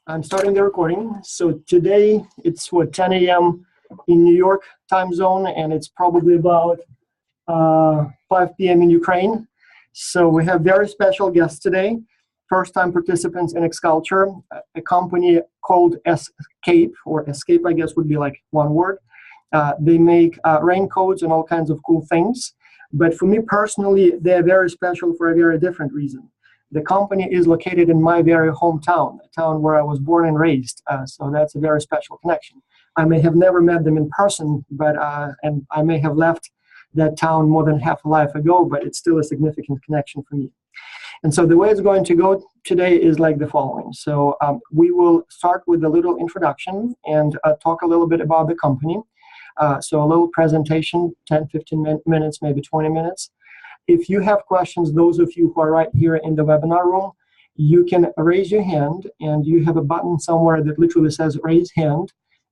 I'm starting the recording. So today it's what, 10 a.m. in New York time zone, and it's probably about 5 p.m. in Ukraine. So we have very special guests today. First-time participants in X-Culture, a company called Escape, or Escape, I guess would be like one word. They make raincoats and all kinds of cool things. But for me personally, they're very special for a very different reason. The company is located in my very hometown, a town where I was born and raised. So that's a very special connection. I may have never met them in person, but and I may have left that town more than half a life ago, but it's still a significant connection for me. And so the way it's going to go today is like the following. So we will start with a little introduction and talk a little bit about the company. So a little presentation, 10, 15 minutes, maybe 20 minutes. If you have questions, those of you who are right here in the webinar room, you can raise your hand, and you have a button somewhere that literally says raise hand.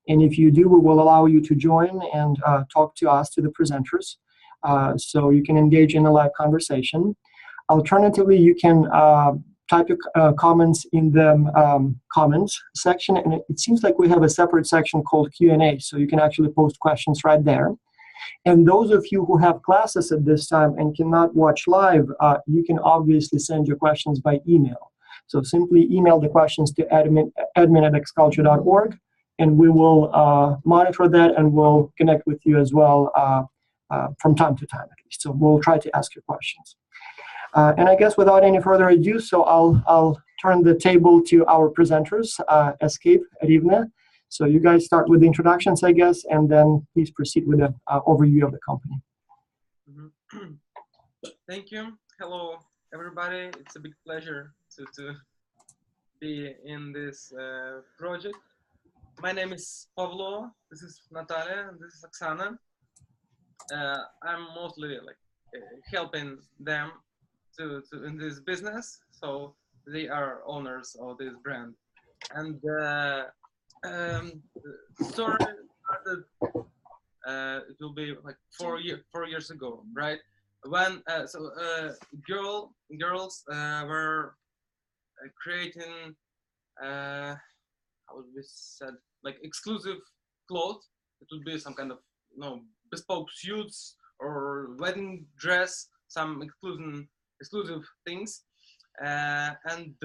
And if you do, we will allow you to join and talk to us, to the presenters. So you can engage in a live conversation. Alternatively, you can type your comments in the comments section, and it seems like we have a separate section called Q&A, so you can actually post questions right there. And those of you who have classes at this time and cannot watch live, you can obviously send your questions by email. So simply email the questions to admin@xculture.org, and we will monitor that, and we'll connect with you as well from time to time at least. So we'll try to ask your questions. And I guess without any further ado, so I'll turn the table to our presenters, Escape, Rivne. So you guys start with the introductions, I guess, and then please proceed with an overview of the company. Thank you. Hello, everybody. It's a big pleasure to be in this project. My name is Pavlo. This is Natalia. And this is Oksana. I'm mostly like helping them to in this business. So they are owners of this brand. And story started, it will be like 4 years ago, right? When girls were creating how would we said, like exclusive clothes. It would be some kind of bespoke suits or wedding dress, some exclusive things, and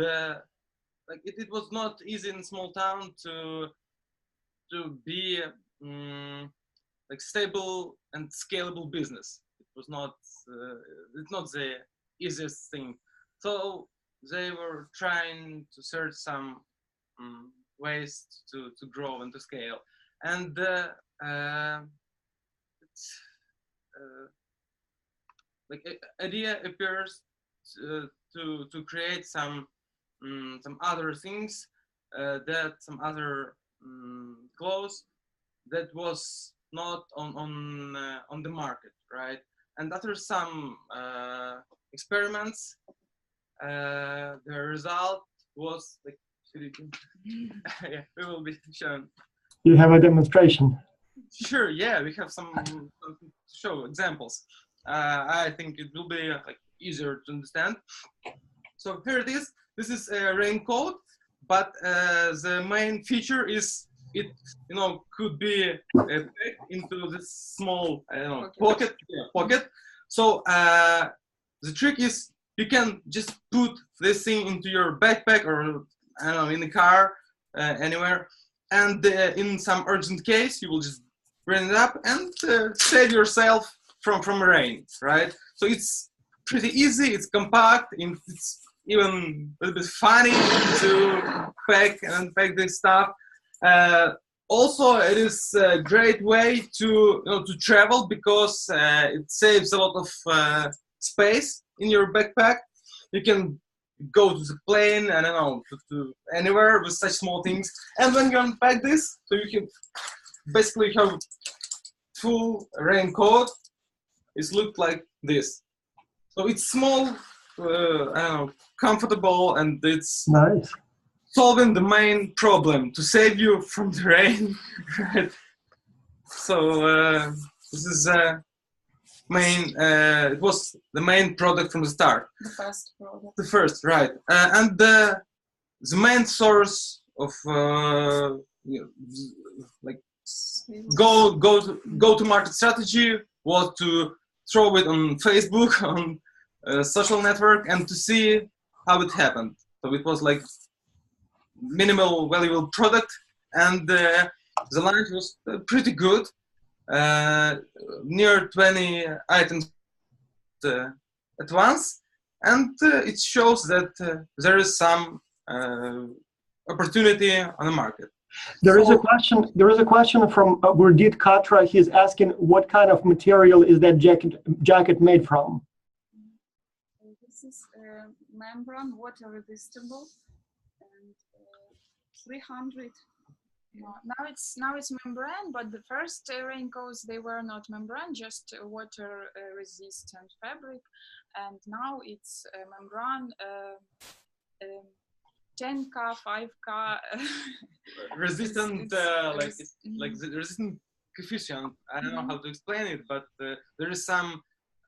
like it was not easy in small town to be like stable and scalable business. It was not it's not the easiest thing. So they were trying to search some ways to grow and to scale. And like idea appears to create some other things, that some other clothes that was not on the market, right? And after some experiments, the result was like yeah, we will be shown. You have a demonstration. Sure, yeah, we have some show examples. I think it will be like easier to understand. So here it is. This is a raincoat, but the main feature is it, could be packed into this small, pocket. Yeah, pocket. So the trick is you can just put this thing into your backpack or I don't know, in the car, anywhere, and in some urgent case, you will just bring it up and save yourself from rain, right? So it's pretty easy. It's compact. It's even a little bit funny to pack and unpack this stuff. Also, it is a great way to travel because it saves a lot of space in your backpack. You can go to the plane, I don't know, to anywhere with such small things. And when you unpack this, so you can basically have full raincoat. It looks like this. So it's small, I don't know, comfortable, and it's nice. Solving the main problem to save you from the rain. Right? So this is main. It was the main product from the start. The first product. The first, right? And the main source of like go to market strategy was to throw it on Facebook, on social network, and to see how it happened. So it was like minimal valuable product, and the launch was pretty good. Near 20 items at once, and it shows that there is some opportunity on the market. There is a question. There is a question from Gurdit Katra. He's asking, what kind of material is that jacket made from? This is membrane, water resistable, and 300. Now it's membrane, but the first raincoats, they were not membrane, just water resistant fabric, and now it's membrane. 10K, 5K. Resistant, like the resistant coefficient. I don't know how to explain it, but there is some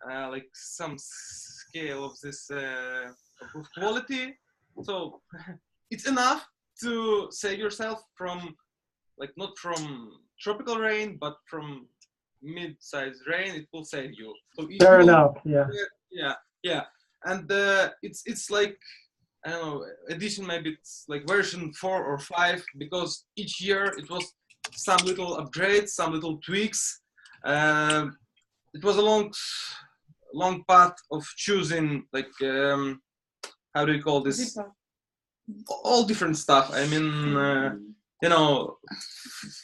like some scale of this of quality. So it's enough to save yourself from, like, not from tropical rain, but from mid-sized rain. It will save you. So fair enough. Yeah. And it's like, I don't know, edition, maybe it's like version 4 or 5, because each year it was some little upgrades, some little tweaks. It was a long path of choosing, like, how do you call this? Zipper. All different stuff. I mean, you know,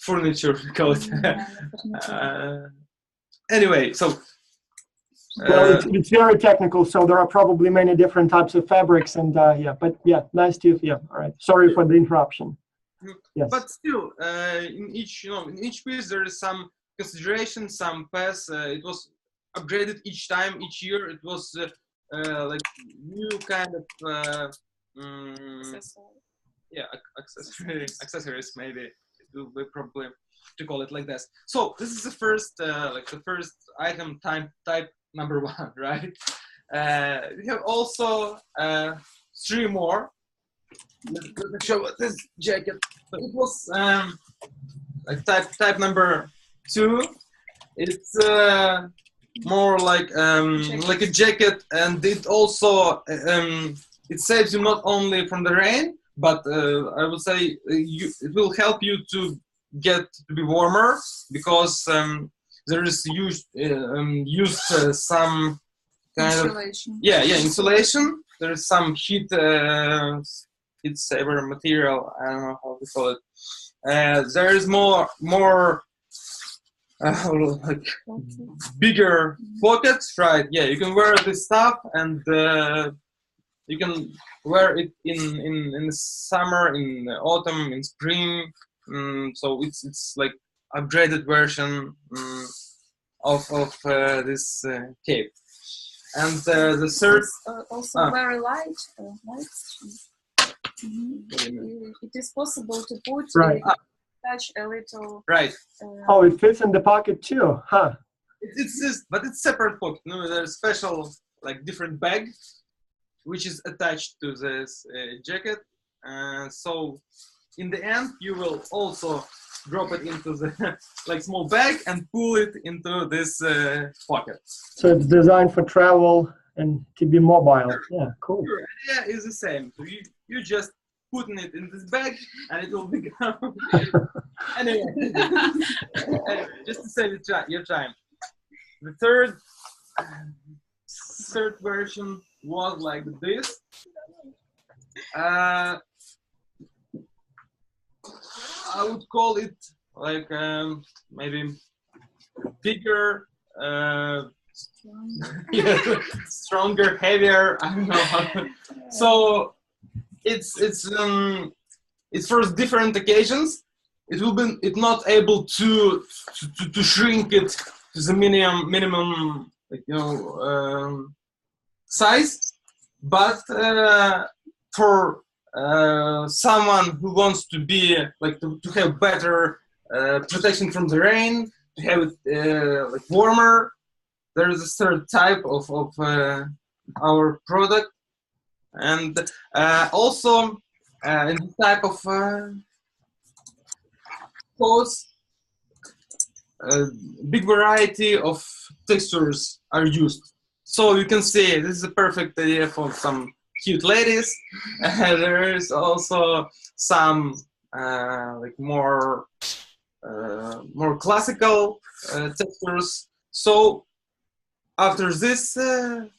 furniture code. Anyway, so. Well, it's very technical, so there are probably many different types of fabrics, and but nice to all right. Sorry for the interruption. Yes. But still, in each piece there is some consideration, some pass. It was upgraded each time, each year. It was like new kind of accessories. Maybe it will be probably to call it like this. So this is the first like the first item type number 1, right? We have also 3 more. Let me show this jacket. So it was like type number 2. It's more like a jacket, and it also it saves you not only from the rain, but I would say it will help you to get to be warmer, because there is used some kind Insulation. of insulation. There is some heat saver material. I don't know how to call it. There is more like bigger pockets, right? Yeah, you can wear this stuff, and you can wear it in the summer, in the autumn, in spring. So it's like upgraded version of this cape. And the third also very light. It is possible to put touch a little. Right. Oh, it fits in the pocket too, huh? It's this, but it's separate pocket. No, there's a special, like, different bag which is attached to this jacket. So in the end, you will also drop it into the like small bag and pull it into this pocket. So it's designed for travel and to be mobile. Yeah, cool. Sure. Yeah, it's the same. So you just putting it in this bag and it will become anyway, just to save your time. The third version was like this. I would call it like maybe bigger, stronger, heavier. I don't know. So it's for different occasions. It will be not able to shrink it to the minimum size, but for someone who wants to be like to have better protection from the rain, to have it like warmer, there is a third type of our product. And also in this type of clothes, big variety of textures are used. So you can see this is a perfect idea for some cute ladies. There is also some like more classical textures. So after this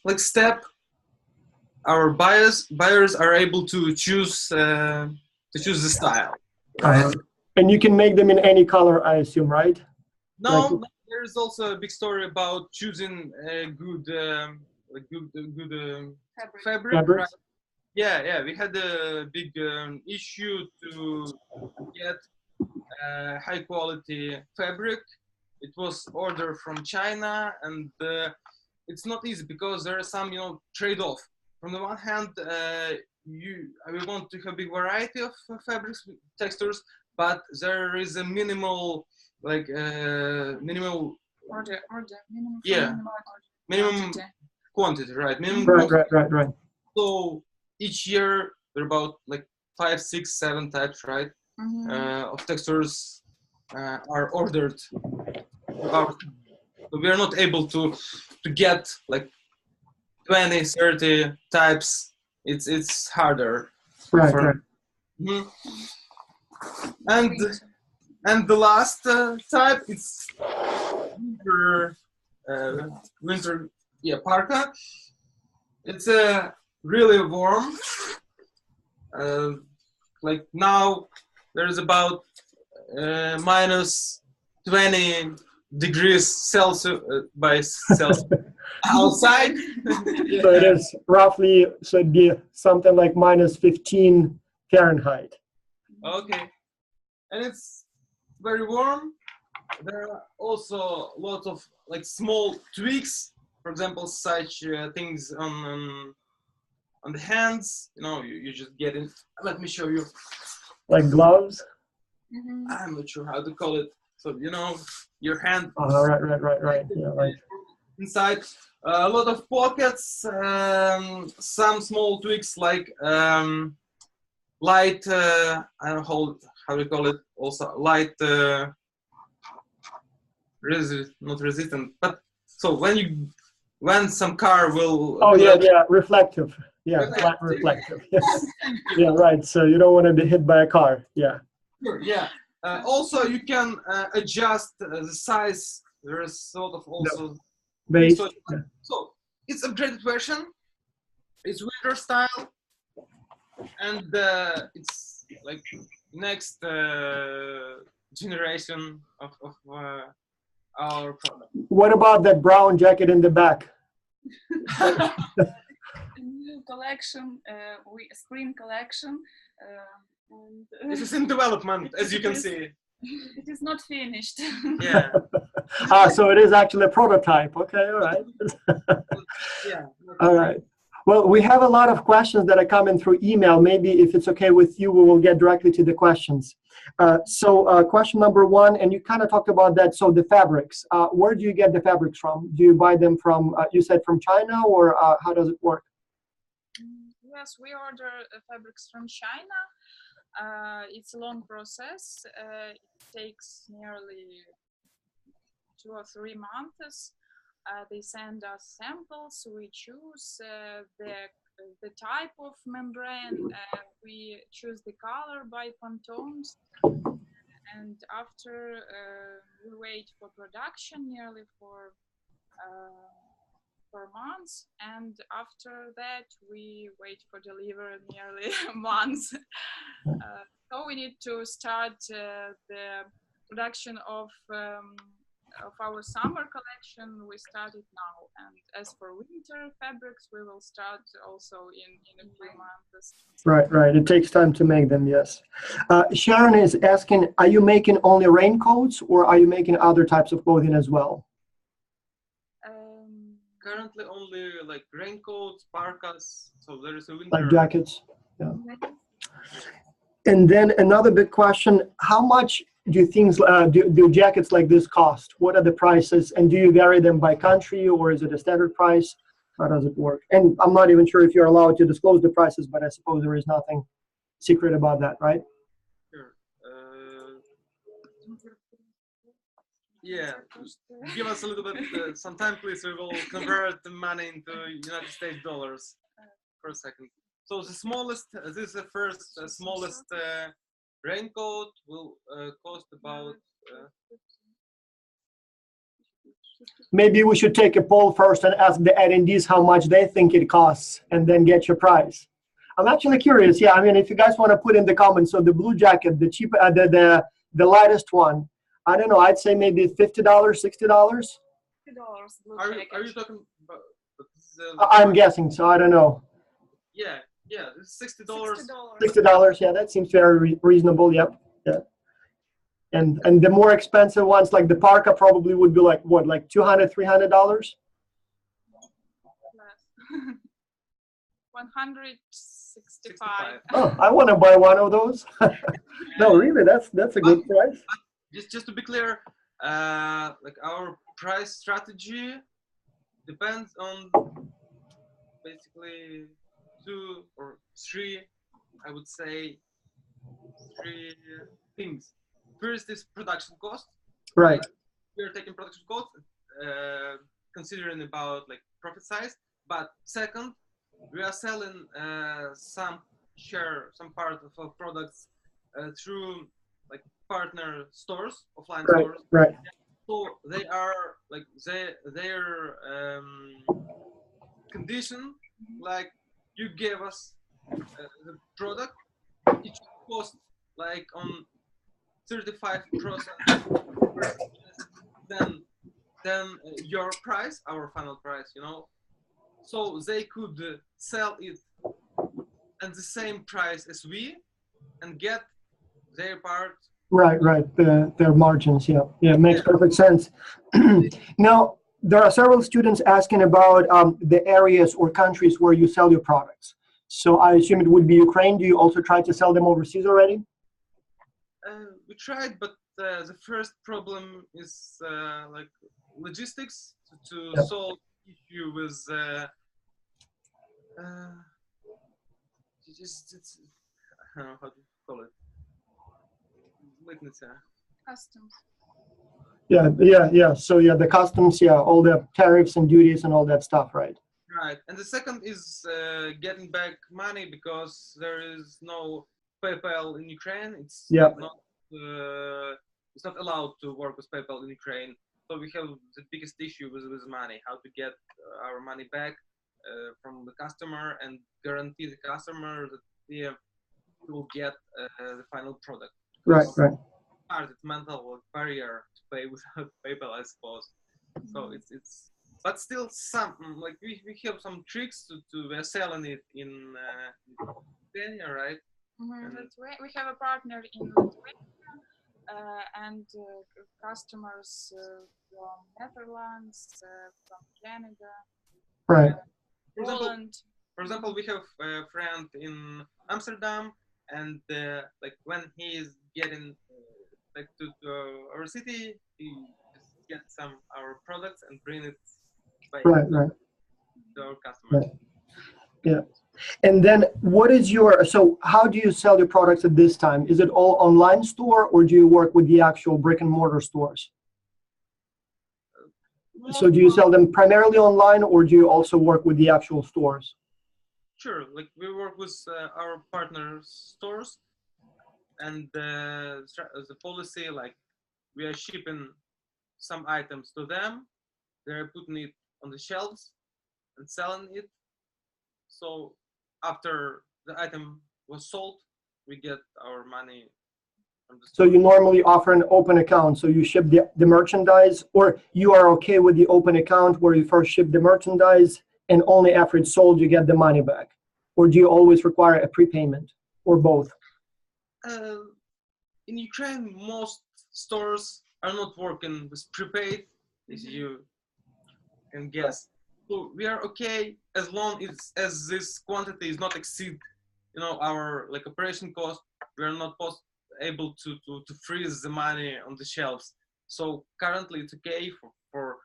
like step, our buyers are able to choose the style. Right? And you can make them in any color, I assume, right? No, like, there's also a big story about choosing a good fabric. Right? Yeah, we had a big issue to get high quality fabric. It was ordered from China, and it's not easy because there are some trade-off. From the one hand, we want to have big variety of fabrics, textures, but there is a minimal minimum quantity, right? Right. So each year there are about like 5, 6, 7 types, right? Of textures are ordered. So we are not able to get like 20, 30 types. It's harder. Right. Mm-hmm. And the last type, it's winter parka. It's really warm. Like now, there's about minus 20 degrees Celsius by Celsius outside. Yeah. So it is roughly, so it'd be something like minus 15 Fahrenheit. Okay, and it's very warm. There are also lots of like small tweaks. For example, such things on the hands. You just get in. Let me show you. Like gloves? I'm not sure how to call it. So your hand. Right. Yeah, right. Inside, a lot of pockets. Some small tweaks like light. I don't know how to call it. Also light. Not resistant, but so when some car will. Oh yeah, reflective. Yeah, flat reflective. Yeah, right. So you don't want to be hit by a car. Yeah. Sure. Yeah. Also, you can adjust the size. There is sort of also. Base. So it's upgraded version. It's winter style, and it's like next generation of our product. What about that brown jacket in the back? A new collection, spring collection. This is in development, as you can see. It is not finished. Yeah. So it is actually a prototype. Okay, all right. Yeah. All right. Well, we have a lot of questions that are coming through email. Maybe if it's okay with you, we will get directly to the questions. Question number one, and you kind of talked about that. So the fabrics, where do you get the fabrics from? Do you buy them from, you said from China, or how does it work? Yes, we order fabrics from China. It's a long process. It takes nearly 2 or 3 months. They send us samples. We choose the type of membrane. We choose the color by Pantones. And after we wait for production nearly for months, and after that we wait for delivery nearly months. So we need to start the production of our summer collection. We started now, and as for winter fabrics, we will start also in a few months. Right. It takes time to make them. Yes. Sharon is asking, are you making only raincoats, or are you making other types of clothing as well? Currently only like raincoats, parkas, so there is a winter. Like jackets. Yeah. And then another big question, how much do things do jackets like this cost? What are the prices, and do you vary them by country, or is it a standard price? How does it work? And I'm not even sure if you're allowed to disclose the prices, but I suppose there is nothing secret about that, right? Sure. Yeah, give us a little bit some time, please. We will convert the money into United States dollars for a second. So the smallest, this is the first smallest raincoat will cost about. Maybe we should take a poll first and ask the attendees how much they think it costs, and then get your price. I'm actually curious. Yeah, I mean, if you guys want to put in the comments, so the blue jacket, the cheap, the lightest one, I don't know. I'd say maybe $50, $60. $50. Are you talking about? I'm guessing, so I don't know. Yeah, it's $60. $60. Yeah, that seems very reasonable. Yep. Yeah. And the more expensive ones, like the parka, probably would be like what, like $200, $300? $165. Oh, I want to buy one of those. No, really, that's a good price. Just to be clear, like our price strategy depends on basically 2 or 3, I would say, 3 things. First is production cost. Right. We are taking production cost, considering about like profit size. But second, we are selling some part of our products through like partner stores, offline Right. stores. Right. So they are like their condition, like you gave us the product, it should cost like on 35% than your price, our final price, you know. So they could sell it at the same price as we and get their part. Right. Their margins. Yeah, makes perfect sense. Now, there are several students asking about the areas or countries where you sell your products. So I assume it would be Ukraine. Do you also try to sell them overseas already? We tried, but the first problem is like logistics to solve issue with it's I don't know how to call it. Customs. Yeah. So yeah, the customs, all the tariffs and duties and all that stuff, right? Right, and the second is getting back money because there is no PayPal in Ukraine. It's not allowed to work with PayPal in Ukraine. So we have the biggest issue with money, how to get our money back from the customer and guarantee the customer that they will get the final product. Right. It's mental barrier to pay without PayPal, I suppose. So it's but still some like we have some tricks to we're selling it in Lithuania, right? We have a partner in Lithuania and customers from Netherlands, from Canada, Right. Poland. For example, we have a friend in Amsterdam, and like when he is getting like to our city, he just gets some our products and bring it back to our customers. Right. Yeah. And then so how do you sell your products at this time? Is it all online store or do you work with the actual brick and mortar stores? So do you sell them primarily online or do you also work with the actual stores? Sure, like we work with our partner stores, and the policy, like we are shipping some items to them, they're putting it on the shelves and selling it. So after the item was sold, we get our money from the store. So you normally offer an open account, so you ship the merchandise, or you are okay with the open account where you first ship the merchandise and only after it's sold you get the money back? Or do you always require a prepayment, or both? In Ukraine, most stores are not working with prepaid, as you can guess. So we are okay as long as this quantity is not exceed, our like operation cost. We are not able to freeze the money on the shelves. So currently, it's okay for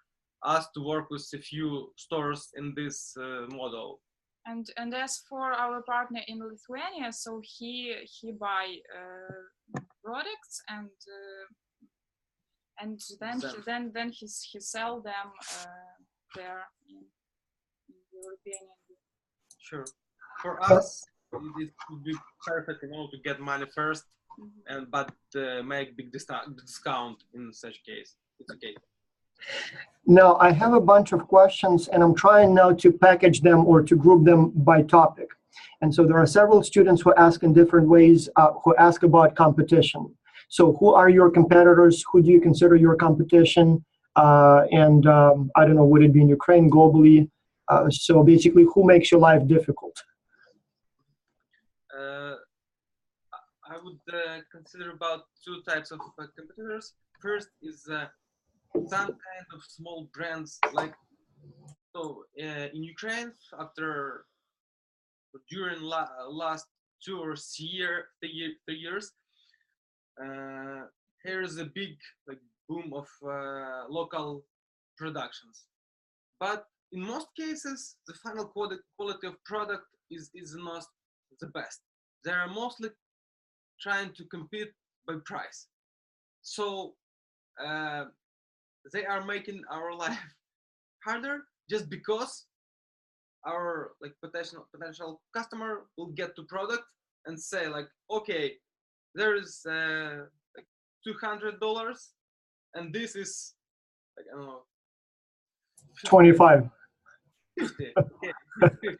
us to work with a few stores in this model. And as for our partner in Lithuania, so he buy products and he sell them there in European Union. Sure. For us, it would be perfect, to get money first, and but make big discount in such case. It's okay. Now, I have a bunch of questions, and I'm trying now to package them or to group them by topic. And so there are several students who ask in different ways, who ask about competition. So who are your competitors? Who do you consider your competition? I don't know, would it be in Ukraine, globally? So basically, who makes your life difficult? I would consider about two types of competitors. First is some kind of small brands, like in Ukraine, during last 2 or 3 years, here is a big boom of local productions. But in most cases, the final quality of product is not the best. They are mostly trying to compete by price. So they are making our life harder just because our potential customer will get to product and say okay, there is $200 and this is I don't know, 25. 50. Okay, 50.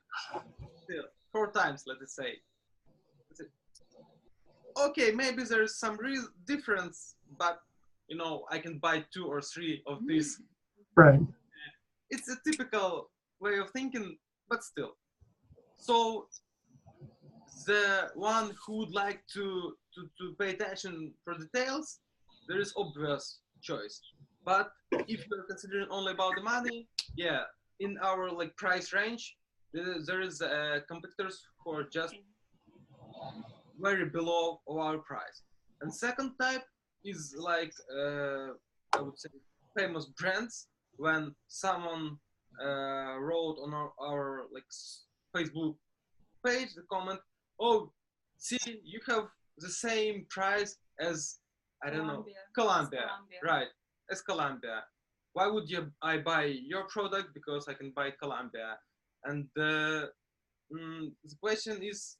Still, 4 times, let's say. Okay, maybe there's some real difference, but I can buy 2 or 3 of these. Right. It's a typical way of thinking, but still. So the one who would like to pay attention for details, there is obvious choice. But if you're considering only about the money, yeah, in our price range, there is competitors who are just very below our price. And second type is I would say famous brands. When someone wrote on our Facebook page the comment, oh, see, you have the same price as Columbia, right? As Columbia. Why would I buy your product? Because I can buy Columbia. And the question is,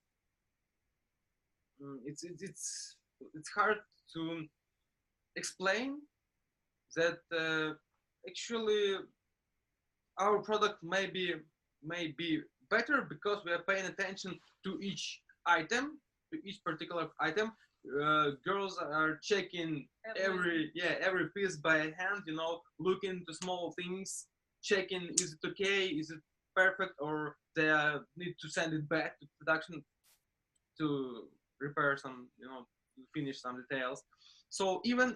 it's hard to explain that actually our product may be better because we are paying attention to each item, to each particular item. Girls are checking every piece by hand, looking to small things, checking is it okay, is it perfect, or they need to send it back to production to repair some, finish some details. So even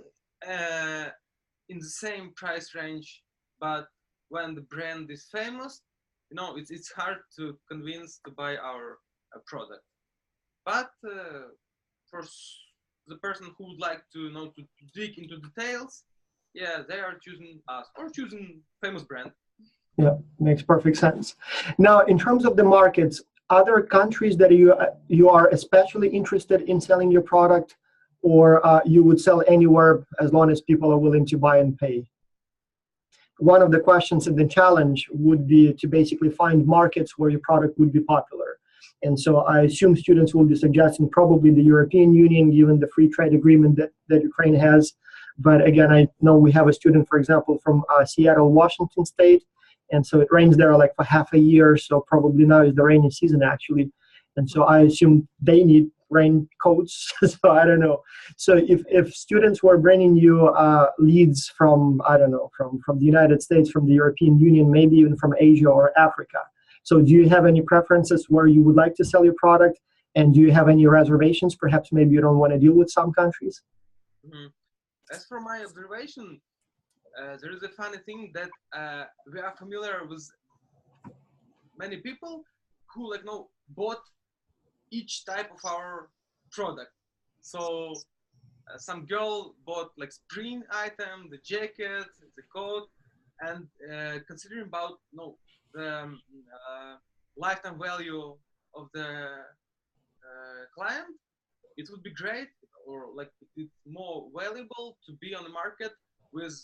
in the same price range, but when the brand is famous, it's hard to convince to buy our product. But for the person who would like to to dig into details, yeah, they are choosing us or choosing famous brand. Yeah, makes perfect sense. Now, in terms of the markets, other countries that you are especially interested in selling your product, or you would sell anywhere as long as people are willing to buy and pay? One of the questions in the challenge would be to basically find markets where your product would be popular. And so I assume students will be suggesting probably the European Union, given the free trade agreement that Ukraine has. But again, I know we have a student, for example, from Seattle, Washington State. And so it rains there for half a year. So probably now is the rainy season, actually. And so I assume they need raincoats. So I don't know. So if students were bringing you leads from, I don't know, from the United States, from the European Union, maybe even from Asia or Africa. So do you have any preferences where you would like to sell your product? And do you have any reservations? Perhaps maybe you don't want to deal with some countries? Mm-hmm. As for my observation, there is a funny thing that we are familiar with many people who bought each type of our product. So some girl bought spring item, the jacket, the coat, and considering about the lifetime value of the client, it would be great, or like it's more valuable to be on the market with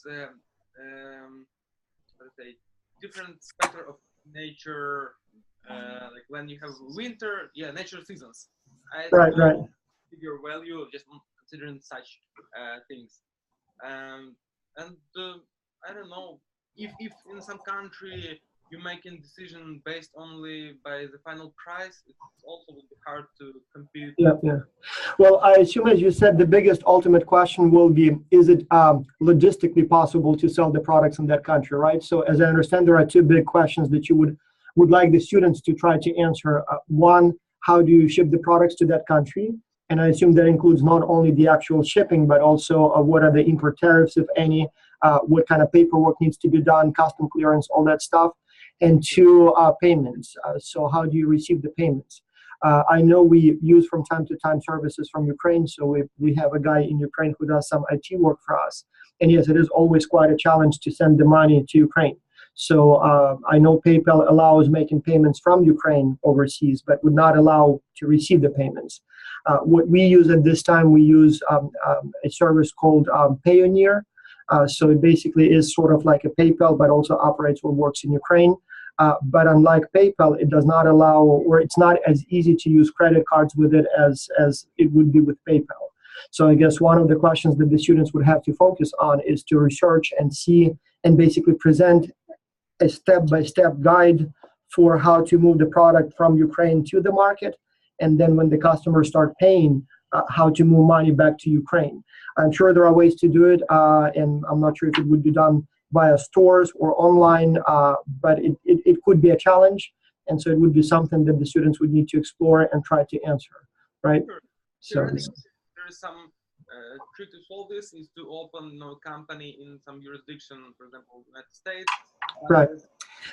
let's say different spectrum of nature, like when you have winter, yeah, nature seasons. I Right, right. your value just considering such things. And I don't know if in some country you making decision based only by the final price, it's also will be hard to compete. Yeah, yeah. Well, I assume, as you said, the biggest ultimate question will be, is it logistically possible to sell the products in that country, right? So as I understand, there are two big questions that you would like the students to try to answer. One, how do you ship the products to that country? And I assume that includes not only the actual shipping, but also what are the import tariffs, if any, what kind of paperwork needs to be done, custom clearance, all that stuff. And two, payments. So how do you receive the payments? I know we use from time to time services from Ukraine, so we have a guy in Ukraine who does some IT work for us. And yes, it is always quite a challenge to send the money to Ukraine. So I know PayPal allows making payments from Ukraine overseas, but would not allow to receive the payments. What we use at this time, we use a service called Payoneer. So it basically is sort of like a PayPal, but also operates or works in Ukraine. But unlike PayPal, it does not allow, or it's not as easy to use credit cards with it as it would be with PayPal. So I guess one of the questions that the students would have to focus on is to research and see and basically present a step-by-step guide for how to move the product from Ukraine to the market. And then when the customers start paying, how to move money back to Ukraine. I'm sure there are ways to do it, and I'm not sure if it would be done via stores or online, but it could be a challenge. And so it would be something that the students would need to explore and try to answer, right? Sure. So Theoretically, there is some trick to solve this is to open a company in some jurisdiction, for example, United States. right.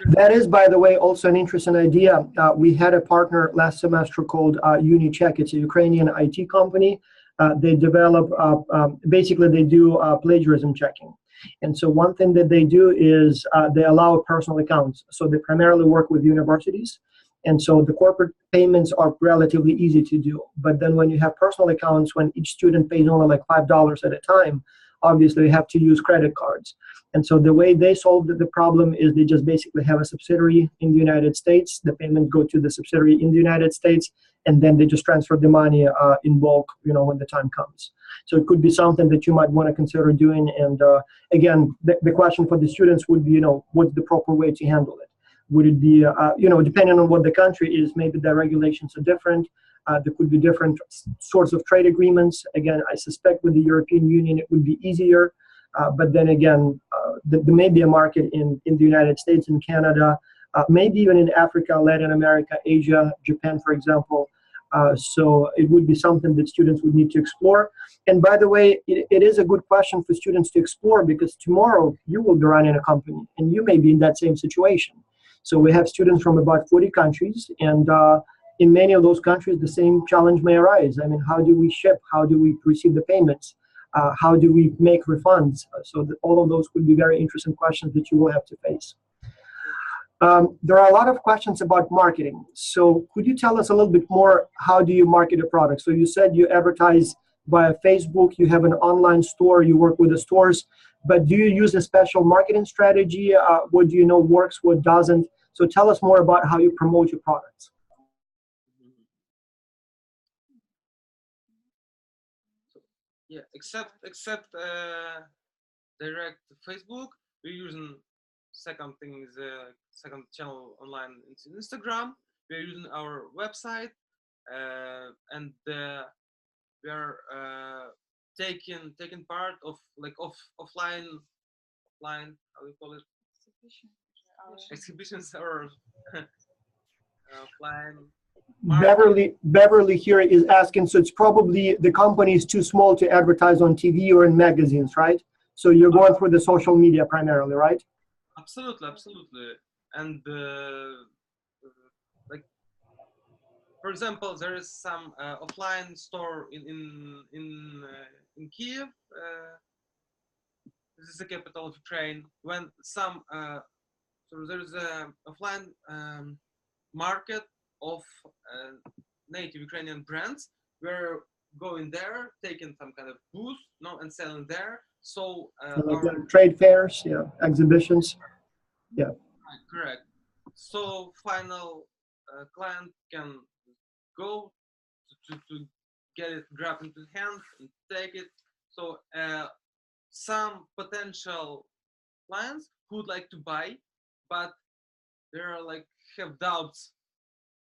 That is, by the way, also an interesting idea. We had a partner last semester called UniCheck. It's a Ukrainian IT company. They develop, basically they do plagiarism checking. And so one thing that they do is they allow personal accounts. So they primarily work with universities. And so the corporate payments are relatively easy to do. But then when you have personal accounts, when each student pays only like $5 at a time, obviously you have to use credit cards. And so the way they solved the problem is they just basically have a subsidiary in the United States. The payments go to the subsidiary in the United States, and then they just transfer the money in bulk, when the time comes. So it could be something that you might want to consider doing. And again, the question for the students would be, what's the proper way to handle it? Would it be, depending on what the country is, maybe the regulations are different. There could be different sorts of trade agreements. Again, I suspect with the European Union, it would be easier. But then again, there may be a market in the United States and Canada, maybe even in Africa, Latin America, Asia, Japan, for example. So it would be something that students would need to explore. And by the way, it is a good question for students to explore, because tomorrow you will be running a company and you may be in that same situation. So we have students from about 40 countries, and in many of those countries, the same challenge may arise. I mean, how do we ship? How do we receive the payments? How do we make refunds? So that all of those could be very interesting questions that you will have to face. There are a lot of questions about marketing. So could you tell us a little bit more, how do you market a product? So you said you advertise via Facebook, you have an online store, you work with the stores, but do you use a special marketing strategy? What do you know works, what doesn't? So tell us more about how you promote your products. Yeah, except direct Facebook, we're using second thing is second channel online. It's Instagram. We're using our website, and we are taking part of like offline how do you call it, exhibitions or offline. Beverly here is asking, so it's probably the company is too small to advertise on TV or in magazines, right? So you're going through the social media primarily, right? Absolutely. And like, for example, there is some offline store in Kiev. This is the capital of Ukraine. When some so there is a offline market of native Ukrainian brands. We're going there, taking some kind of booth, and selling there. So Like the trade fairs, yeah, exhibitions. Yeah. correct. So final client can go to get it, grab into hand and take it. So some potential clients who would like to buy, but they are like have doubts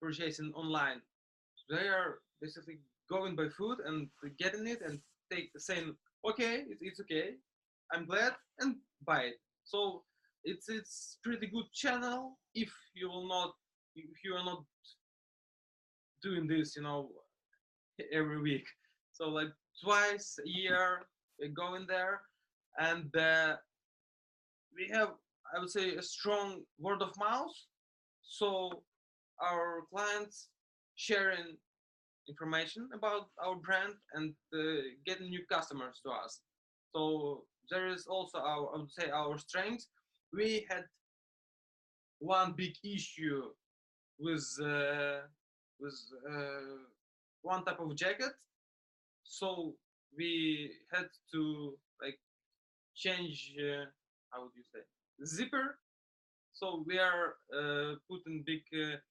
purchasing online. They are basically going by food and getting it and saying, okay, it's okay, I'm glad, and buy it. So it's pretty good channel if you are not doing this, every week. So like twice a year we go in there, and we have, I would say, a strong word of mouth. So our clients sharing information about our brand and getting new customers to us. So there is also I would say, our strength. We had one big issue with with one type of jacket, so we had to like change. How would you say, zipper? So we are putting big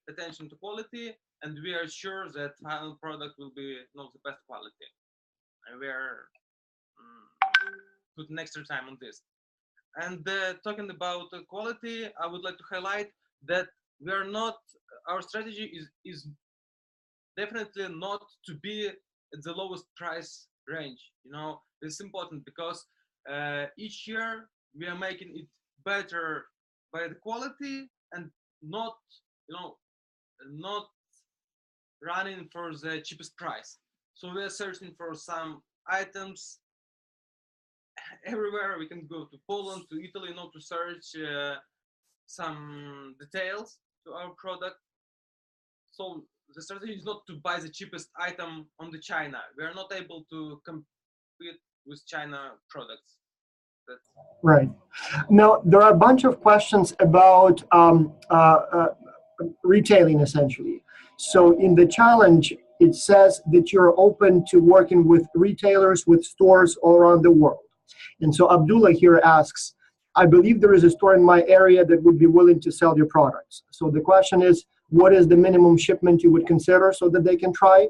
attention to quality, and we are sure that final product will be the best quality. And we are putting extra time on this. And talking about quality, I would like to highlight that we are not. Our strategy is definitely not to be at the lowest price range. It's important because each year we are making it better by the quality, and not not running for the cheapest price. So we are searching for some items everywhere. We can go to Poland, to Italy, to search some details to our product. So the strategy is not to buy the cheapest item on the China. We are not able to compete with China products. Right. Now, there are a bunch of questions about retailing, essentially. So in the challenge, it says that you're open to working with retailers, with stores all around the world. And so Abdullah here asks, I believe there is a store in my area that would be willing to sell your products. So the question is, what is the minimum shipment you would consider so that they can try?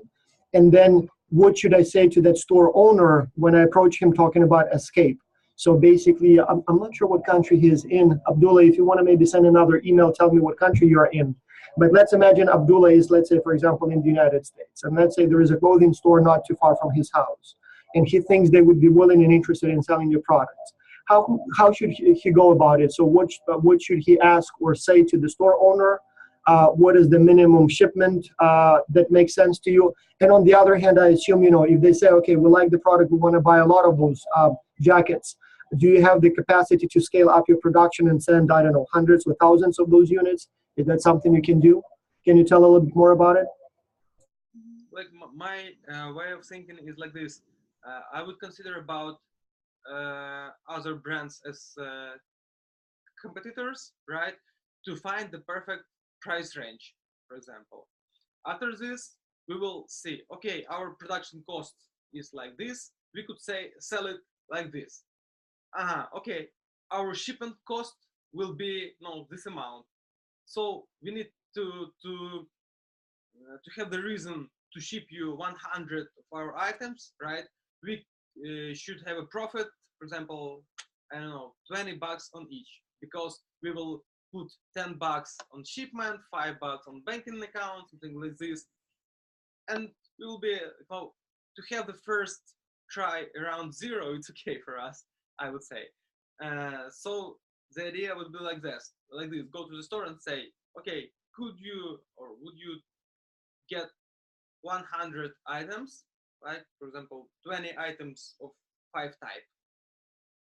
And then what should I say to that store owner when I approach him talking about escape? So basically, I'm not sure what country he is in. Abdullah, if you want to maybe send another email, tell me what country you're in. But let's imagine Abdullah is, let's say, for example, in the United States. And let's say there is a clothing store not too far from his house. And he thinks they would be willing and interested in selling your products. How should he go about it? So what should he ask or say to the store owner? What is the minimum shipment that makes sense to you? And on the other hand, I assume, if they say, okay, we like the product, we want to buy a lot of those jackets, do you have the capacity to scale up your production and send, I don't know, hundreds or thousands of those units? Is that something you can do? Can you tell a little bit more about it? Like my way of thinking is like this. I would consider about other brands as competitors, right? To find the perfect price range, for example. After this, we will see, okay, our production cost is like this. We could say sell it like this. Okay, our shipment cost will be this amount. So we need to have the reason to ship you 100 of our items, right? We should have a profit, for example, I don't know, $20 on each, because we will put $10 on shipment, $5 on banking account, something like this, and we will be to have the first try around zero. It's okay for us, I would say. So the idea would be like this: go to the store and say, okay, could you or would you get 100 items, right? For example, 20 items of 5 type,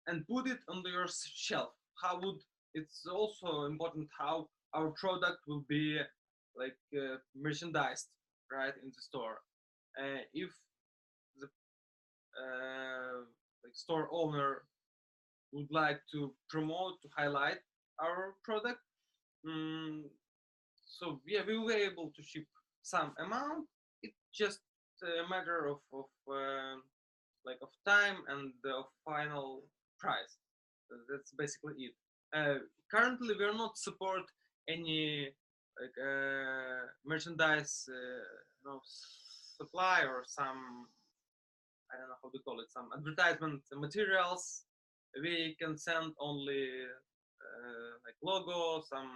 and put it on your shelf. How would it's also important how our product will be like merchandised, right, in the store. If the like store owner would like to promote, to highlight our product, so yeah, we were able to ship some amount. It's just a matter of time and the final price. That's basically it. Currently, we are not support any merchandise, supply or some, I don't know how to call it, some advertisement materials. We can send only like logo, some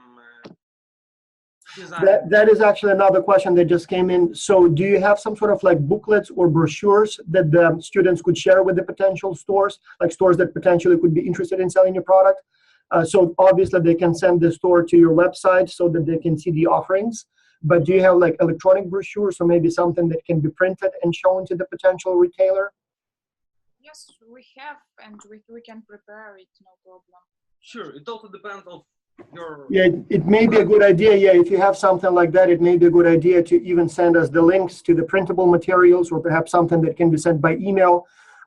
design. That is actually another question that just came in. So do you have some sort of like booklets or brochures that the students could share with the potential stores, like stores that potentially could be interested in selling your product? So obviously they can send the store to your website so that they can see the offerings. But do you have like electronic brochures or maybe something that can be printed and shown to the potential retailer? Yes, we have, and we can prepare it, no problem. Sure, it also depends on your. Yeah, it may be a good idea. Yeah, if you have something like that, it may be a good idea to even send us the links to the printable materials or perhaps something that can be sent by email.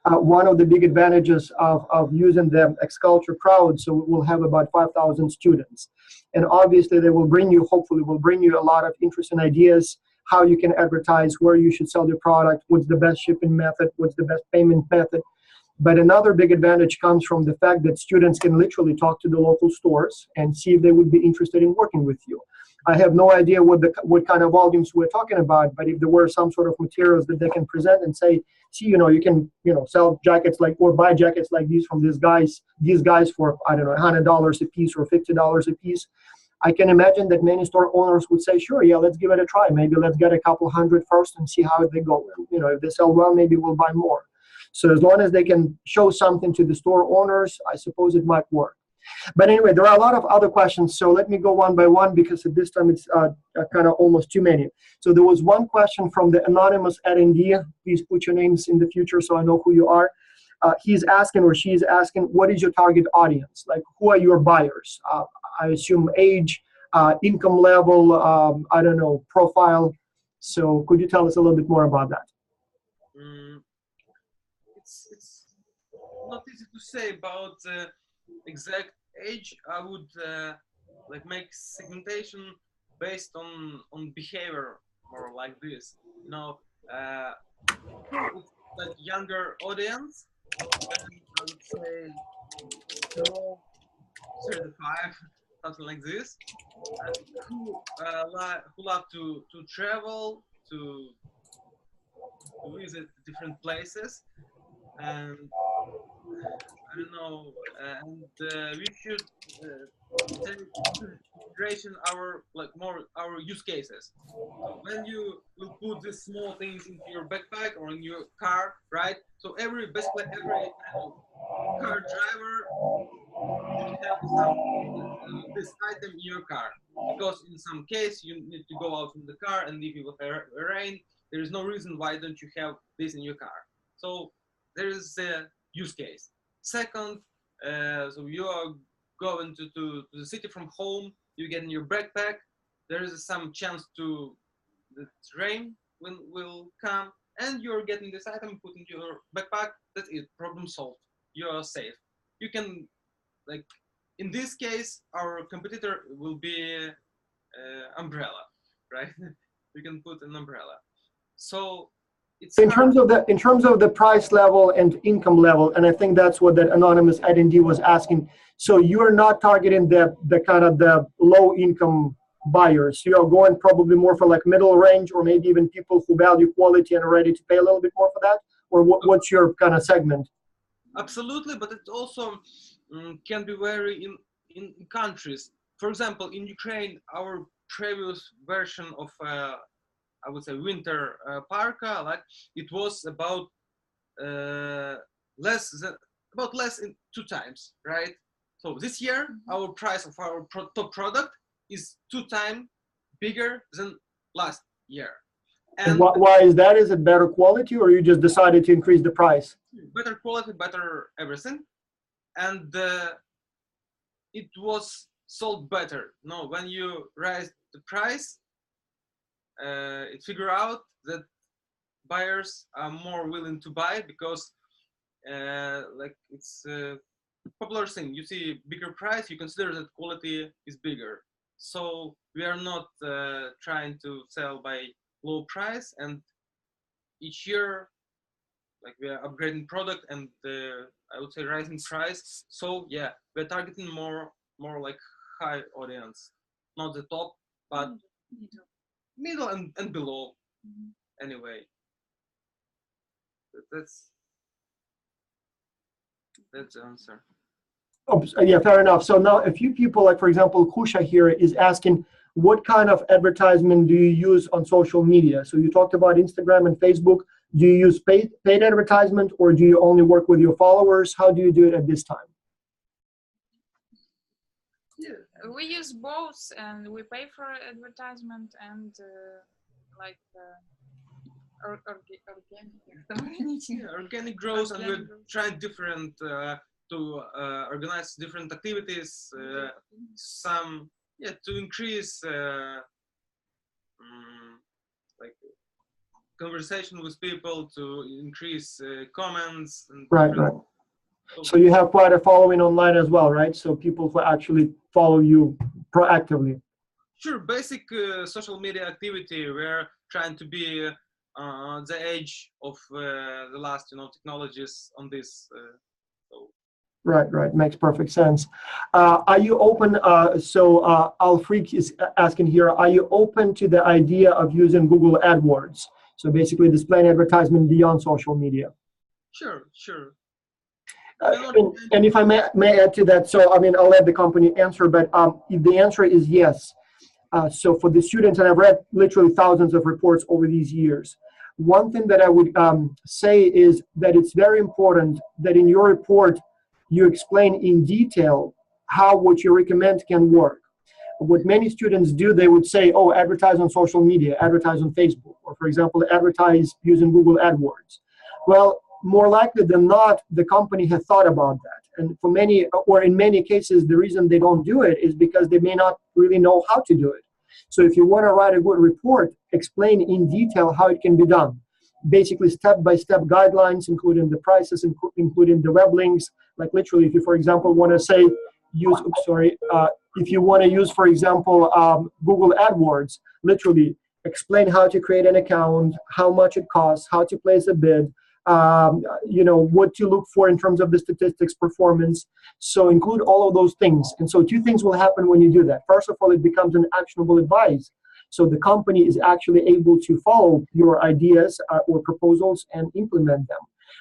One of the big advantages of using the X-Culture crowd, so we'll have about 5,000 students. And obviously they will bring you, hopefully will bring you a lot of interesting ideas, how you can advertise, where you should sell your product, what's the best shipping method, what's the best payment method. But another big advantage comes from the fact that students can literally talk to the local stores and see if they would be interested in working with you. I have no idea what kind of volumes we're talking about, but if there were some sort of materials that they can present and say, see, you can, sell jackets like, or buy jackets like these from these guys for, I don't know, $100 a piece or $50 a piece. I can imagine that many store owners would say, sure, yeah, let's give it a try. Maybe let's get a couple hundred first and see how they go. If they sell well, maybe we'll buy more. So as long as they can show something to the store owners, I suppose it might work. But anyway, there are a lot of other questions. So let me go one by one because at this time it's kind of almost too many. So there was one question from the anonymous attendee. Please put your names in the future so I know who you are. He's asking or she's asking, what is your target audience? Like, who are your buyers? I assume age, income level, I don't know, profile. So could you tell us a little bit more about that? It's not easy to say about exact age. I would make segmentation based on behavior, more like this. It's like younger audience, then I would say below 35, something like this. Who love to travel, to visit different places, and I don't know, and we should take into consideration our use cases. So when you will put these small things into your backpack or in your car, right? So basically every car driver should have this item in your car, because in some case you need to go out from the car, and if it will rain, there is no reason why don't you have this in your car. So there is a use case. Second, so you are going to the city from home, you get in your backpack, there is some chance to the rain will come, and you're getting this item put into your backpack. That's it, problem solved. You're safe. You can, like, in this case, our competitor will be umbrella, right? You can put an umbrella. So it's in terms of the price level and income level, and I think that's what that anonymous attendee was asking. So you're not targeting the kind of the low income buyers. You're going probably more for like middle range, or maybe even people who value quality and are ready to pay a little bit more for that. Or what's your kind of segment? Absolutely, but it also can be vary in countries. For example, in Ukraine, our previous version of I would say winter parka, like, it was about less in 2 times, right? So this year, our price of our top product is 2 times bigger than last year. And why is that? Is it better quality, or you just decided to increase the price? Better quality, better everything, and it was sold better. No, when you raise the price, it figure out that buyers are more willing to buy, because like, it's a popular thing. You see bigger price, you consider that quality is bigger. So we are not trying to sell by low price, and each year, like, we are upgrading product and I would say rising price. So yeah, we're targeting more like high audience, not the top, but middle and below. Anyway, that's the answer. Oh, yeah, fair enough. So now a few people, like for example, Kusha here is asking, what kind of advertisement do you use on social media? So you talked about Instagram and Facebook. Do you use paid advertisement, or do you only work with your followers? How do you do it at this time? Yeah. We use both, and we pay for advertisement and like Organic growth, and we're trying different to organize different activities. Some to increase like conversation with people, to increase comments. And right. So you have quite a following online as well, right? So people who actually follow you proactively. Sure, basic social media activity. We're trying to be the edge of the last, technologies on this. So. Right. Makes perfect sense. Are you open? Alfreak is asking here, are you open to the idea of using Google Adwords? So basically displaying advertisement beyond social media. Sure. And if I may add to that, so I mean, I'll let the company answer, but if the answer is yes. So for the students, and I've read literally thousands of reports over these years, one thing that I would say is that it's very important that in your report, you explain in detail how what you recommend can work. What many students do, they would say, oh, advertise on social media, advertise on Facebook, or for example, advertise using Google AdWords. Well, more likely than not, the company has thought about that. And for many, or in many cases, the reason they don't do it is because they may not really know how to do it. So if you want to write a good report, explain in detail how it can be done. Basically, step-by-step guidelines, including the prices, including the web links. Like literally, if you, for example, want to say, if you want to use, for example, Google AdWords, literally explain how to create an account, how much it costs, how to place a bid, what to look for in terms of the statistics, performance. So include all of those things. And so two things will happen when you do that. First of all, it becomes an actionable advice. So the company is actually able to follow your ideas or proposals and implement them.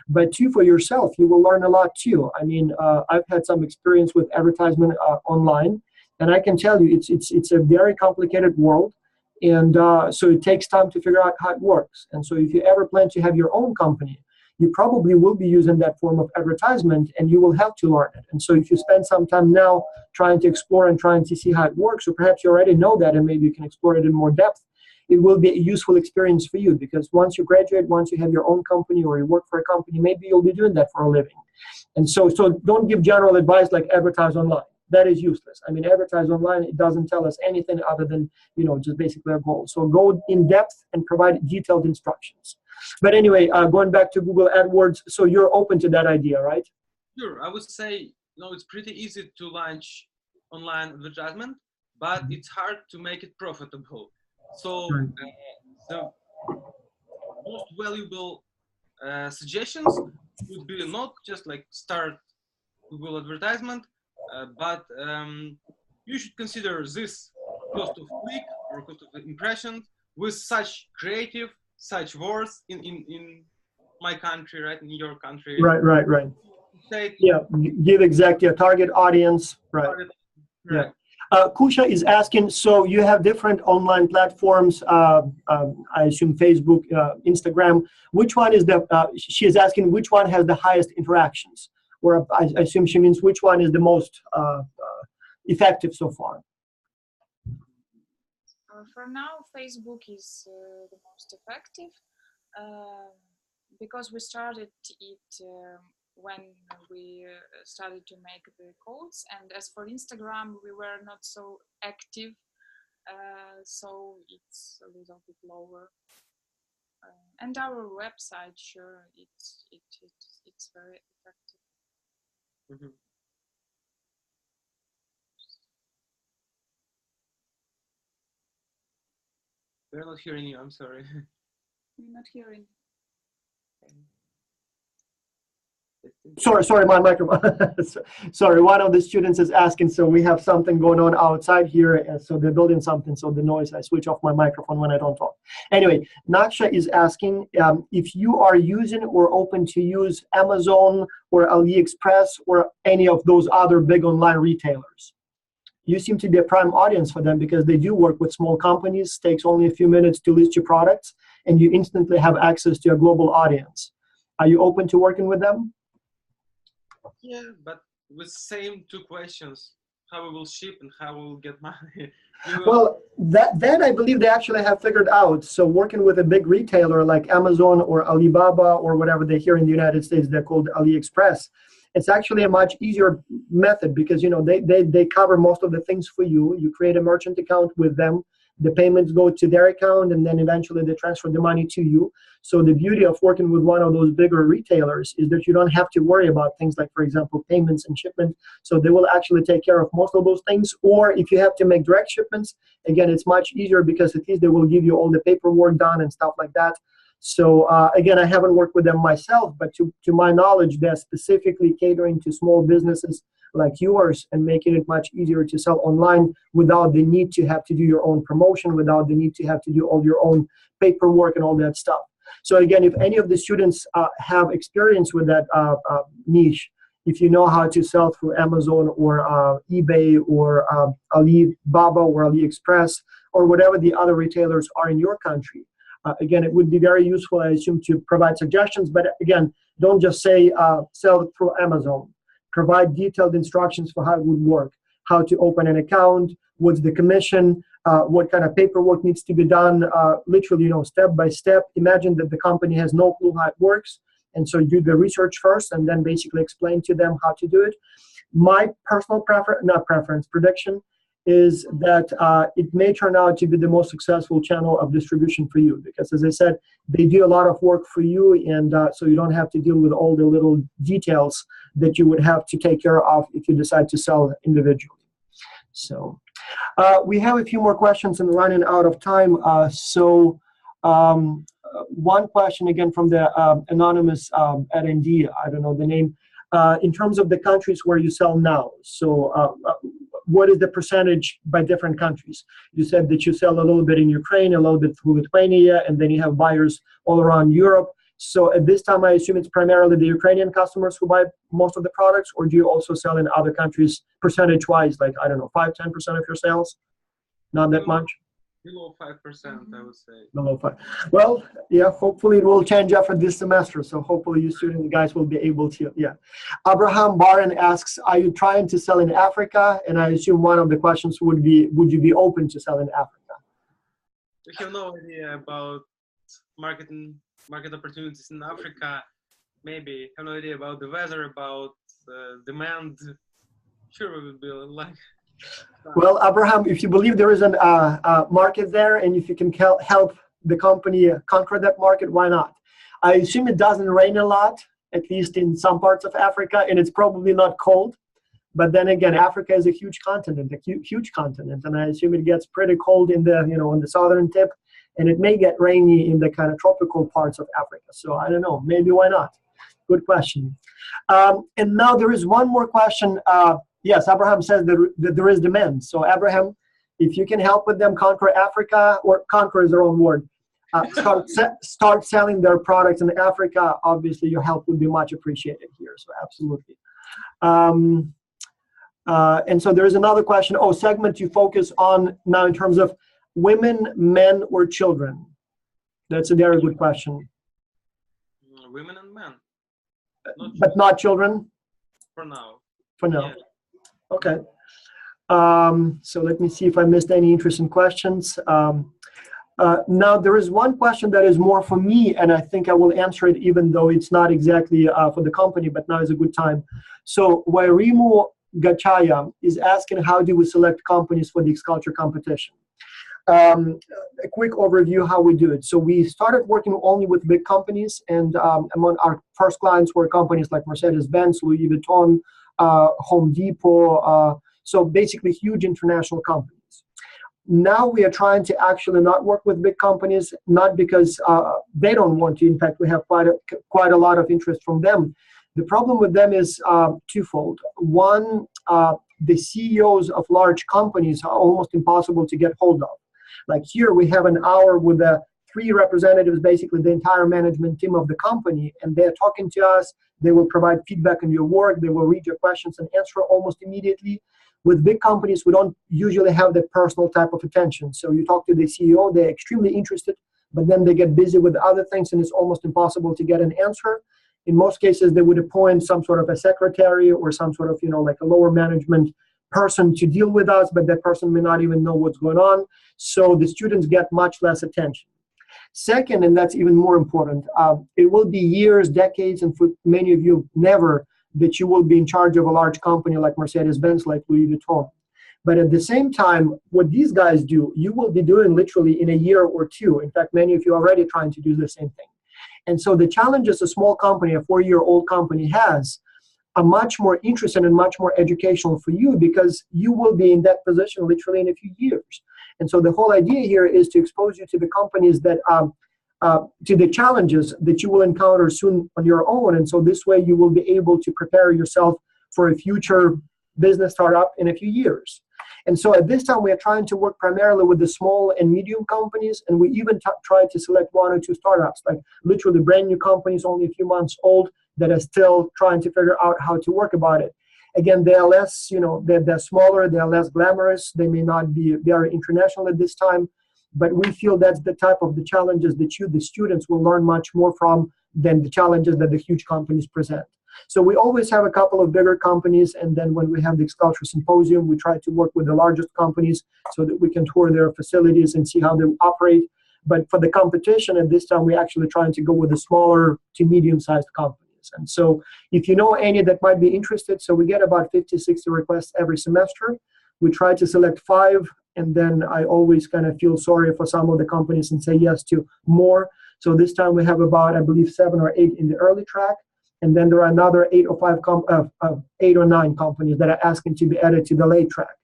But two, for yourself, you will learn a lot too. I mean, I've had some experience with advertisement online, and I can tell you it's a very complicated world. And so it takes time to figure out how it works. And so if you ever plan to have your own company, you probably will be using that form of advertisement, and you will have to learn it. And so if you spend some time now trying to explore and trying to see how it works, or perhaps you already know that and maybe you can explore it in more depth, it will be a useful experience for you, because once you graduate, once you have your own company or you work for a company, maybe you'll be doing that for a living. And so don't give general advice like advertise online. That is useless. I mean, advertise online, it doesn't tell us anything other than, just basically a goal. So go in depth and provide detailed instructions. But anyway, going back to Google AdWords, so you're open to that idea, right? Sure, I would say, it's pretty easy to launch online advertisement, but it's hard to make it profitable. So the most valuable suggestions would be not just like start Google advertisement, but you should consider this cost of click or cost of impression with such creative, such words in my country, right? In your country. Right. Say, yeah, give exactly a target audience, right? Yeah. Kusha is asking, so you have different online platforms, I assume Facebook, Instagram. Which one is she is asking which one has the highest interactions? Or I assume she means which one is the most effective so far? For now, Facebook is the most effective because we started it when we started to make the codes. And as for Instagram, we were not so active, so it's a little bit lower. And our website, sure, it's very effective. Mm-hmm. We're not hearing you. I'm sorry. We're not hearing. Sorry, my microphone. Sorry, one of the students is asking, so we have something going on outside here, and so they're building something, so the noise, I switch off my microphone when I don't talk. Anyway, Naksha is asking if you are using or open to use Amazon or Aliexpress or any of those other big online retailers. You seem to be a prime audience for them because they do work with small companies, takes only a few minutes to list your products, and you instantly have access to a global audience. Are you open to working with them? Yeah, but with same two questions: how we will ship and how we will get money. Well, that I believe they actually have figured out. So working with a big retailer like Amazon or Alibaba or whatever they here in the United States, they're called Aliexpress. It's actually a much easier method because they cover most of the things for you. You create a merchant account with them. The payments go to their account, and then eventually they transfer the money to you. So the beauty of working with one of those bigger retailers is that you don't have to worry about things like, for example, payments and shipment. So they will actually take care of most of those things. Or if you have to make direct shipments, again, it's much easier because at least they will give you all the paperwork done and stuff like that. So again, I haven't worked with them myself, but to my knowledge, they're specifically catering to small businesses like yours and making it much easier to sell online without the need to have to do your own promotion, without the need to have to do all your own paperwork and all that stuff. So again, if any of the students have experience with that niche, if you know how to sell through Amazon or eBay or Alibaba or AliExpress or whatever the other retailers are in your country, again, it would be very useful, I assume, to provide suggestions. But again, don't just say sell through Amazon. Provide detailed instructions for how it would work, how to open an account, what's the commission, what kind of paperwork needs to be done, literally, step by step. Imagine that the company has no clue how it works. And so you do the research first and then basically explain to them how to do it. My personal prediction is that it may turn out to be the most successful channel of distribution for you because, as I said, they do a lot of work for you, and so you don't have to deal with all the little details that you would have to take care of if you decide to sell individually. So we have a few more questions and running out of time. One question again from the anonymous attendee, I don't know the name, in terms of the countries where you sell now. So what is the percentage by different countries? You said that you sell a little bit in Ukraine, a little bit through Lithuania, and then you have buyers all around Europe. So at this time, I assume it's primarily the Ukrainian customers who buy most of the products, or do you also sell in other countries percentage-wise, like, I don't know, 5-10% of your sales? Not that much? Below 5%, I would say. Below 5. Well, yeah, hopefully it will change after this semester. So hopefully you student guys will be able to, yeah. Abraham Baran asks, are you trying to sell in Africa? And I assume one of the questions would be, would you be open to sell in Africa? We have no idea about market opportunities in Africa. Maybe have no idea about the weather, about demand. Sure, we would be like. Well, Abraham, if you believe there is a market there, and if you can help the company conquer that market, why not? I assume it doesn't rain a lot, at least in some parts of Africa, and it's probably not cold. But then again, Africa is a huge continent, and I assume it gets pretty cold in the, on the southern tip, and it may get rainy in the kind of tropical parts of Africa. So I don't know, maybe why not? Good question. And now there is one more question. Yes, Abraham says that there is demand. So Abraham, if you can help with them conquer Africa, or conquer is the wrong word, start selling their products in Africa, obviously your help would be much appreciated here. So absolutely. And so there is another question. Oh, segment you focus on now in terms of women, men, or children? That's a very good question. Women and men. But not children? For now. For now. Yeah. Okay. So let me see if I missed any interesting questions. Now, there is one question that is more for me, and I think I will answer it even though it's not exactly for the company, but now is a good time. So Wairimu Gachaya is asking, how do we select companies for the X-Culture competition? A quick overview how we do it. So we started working only with big companies, and among our first clients were companies like Mercedes-Benz, Louis Vuitton, Home Depot, so basically huge international companies. Now we are trying to actually not work with big companies, not because they don't want to. In fact, we have quite a lot of interest from them. The problem with them is twofold. One, the CEOs of large companies are almost impossible to get hold of. Like here, we have an hour with the 3 representatives, basically the entire management team of the company, and they're talking to us. They will provide feedback on your work. They will read your questions and answer almost immediately. With big companies, we don't usually have that personal type of attention. So you talk to the CEO, they're extremely interested, but then they get busy with other things, and it's almost impossible to get an answer. In most cases, they would appoint some sort of a secretary or some sort of, like a lower management person to deal with us, but that person may not even know what's going on. So the students get much less attention. Second, and that's even more important, it will be years, decades, and for many of you, never, that you will be in charge of a large company like Mercedes-Benz, like Louis Vuitton. But at the same time, what these guys do, you will be doing literally in a year or 2. In fact, many of you are already trying to do the same thing. And so the challenges a small company, a 4-year-old company has, are much more interesting and much more educational for you, because you will be in that position literally in a few years. And so the whole idea here is to expose you to the companies that, to the challenges that you will encounter soon on your own. And so this way you will be able to prepare yourself for a future business startup in a few years. And so at this time, we are trying to work primarily with the small and medium companies, and we even try to select 1 or 2 startups, like literally brand new companies, only a few months old, that are still trying to figure out how to work about it. Again, they are less, they're smaller, they're less glamorous, they may not be very international at this time, but we feel that's the type of the challenges that the students will learn much more from than the challenges that the huge companies present. So we always have a couple of bigger companies, and then when we have the X-Culture Symposium, we try to work with the largest companies so that we can tour their facilities and see how they operate. But for the competition at this time, we're actually trying to go with the smaller to medium-sized companies. And so if you know any that might be interested, so we get about 50, 60 requests every semester. We try to select 5, and then I always kind of feel sorry for some of the companies and say yes to more. So this time we have about, I believe, 7 or 8 in the early track. And then there are another 8 or 9 companies that are asking to be added to the late track.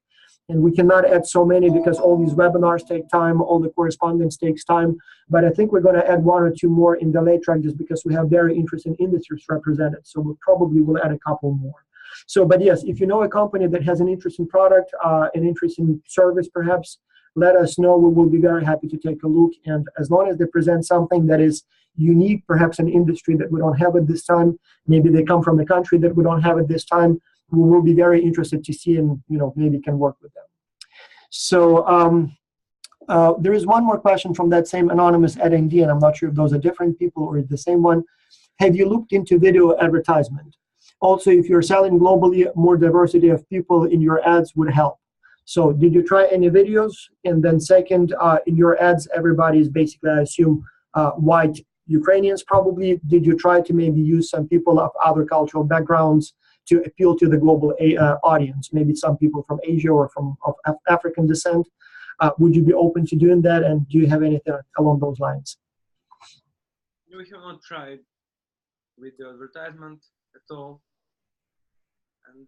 And we cannot add so many because all these webinars take time, all the correspondence takes time. But I think we're going to add 1 or 2 more in the late track just because we have very interesting industries represented. So we probably will add a couple more. So, but yes, if you know a company that has an interesting product, an interesting service perhaps, let us know. We will be very happy to take a look. And as long as they present something that is unique, perhaps an industry that we don't have at this time, maybe they come from a country that we don't have at this time, we will be very interested to see and maybe can work with them. So there is one more question from that same anonymous attendee, and I'm not sure if those are different people or the same one. Have you looked into video advertisement? Also, if you're selling globally, more diversity of people in your ads would help. So did you try any videos? And then second, in your ads, everybody is basically, I assume, white Ukrainians probably. Did you try to maybe use some people of other cultural backgrounds to appeal to the global audience? Maybe some people from Asia or of African descent. Would you be open to doing that? And do you have anything along those lines? We have not tried video advertisement at all. And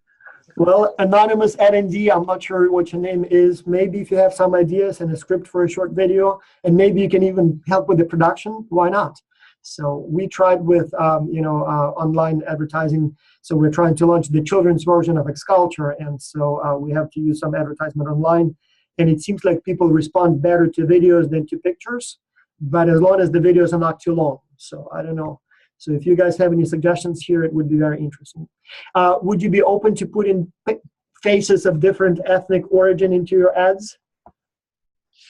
well, anonymous attendee, I'm not sure what your name is. Maybe if you have some ideas and a script for a short video, and maybe you can even help with the production, why not? So we tried with online advertising. So we're trying to launch the children's version of X-Culture, and so we have to use some advertisement online. And it seems like people respond better to videos than to pictures, but as long as the videos are not too long. So I don't know. So if you guys have any suggestions here, it would be very interesting. Would you be open to putting faces of different ethnic origin into your ads?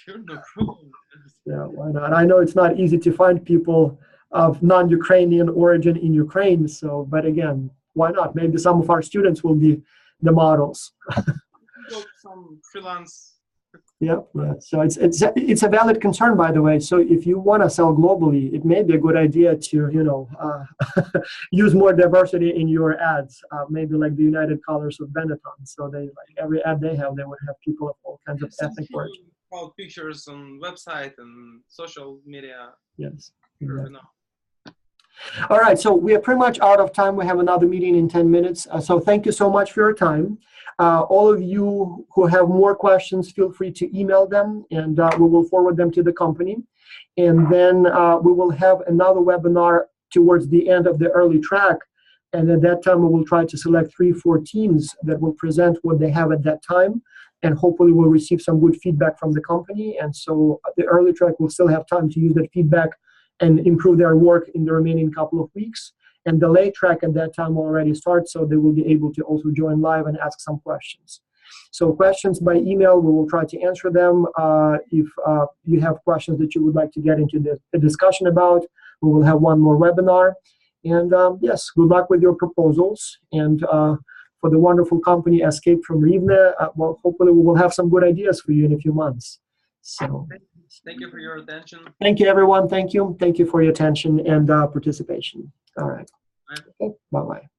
sure, no problem. Yeah, why not? I know it's not easy to find people of non-Ukrainian origin in Ukraine. So, but again, why not? Maybe some of our students will be the models. Some freelance. Yeah. So it's a valid concern, by the way. So if you want to sell globally, it may be a good idea to use more diversity in your ads. Maybe like the United Colors of Benetton. So they every ad they have, they would have people of all kinds of ethnic origin. About pictures on website and social media. Yes. Sure, Exactly. All right, so we are pretty much out of time. We have another meeting in 10 minutes. So thank you so much for your time. All of you who have more questions, feel free to email them, and we will forward them to the company. And then we will have another webinar towards the end of the early track. And at that time, we will try to select 3-4 teams that will present what they have at that time. And hopefully we'll receive some good feedback from the company. And so the early track will still have time to use that feedback and improve their work in the remaining couple of weeks. And the late track at that time will already start, so they will be able to also join live and ask some questions. So questions by email, we will try to answer them. If you have questions that you would like to get into the discussion about, we will have one more webinar. And yes, good luck with your proposals. And for the wonderful company Escape from Rivne, well, hopefully we will have some good ideas for you in a few months. So thank you for your attention. Thank you, everyone. Thank you. Thank you for your attention and participation. All right. Bye. Okay. Bye-bye.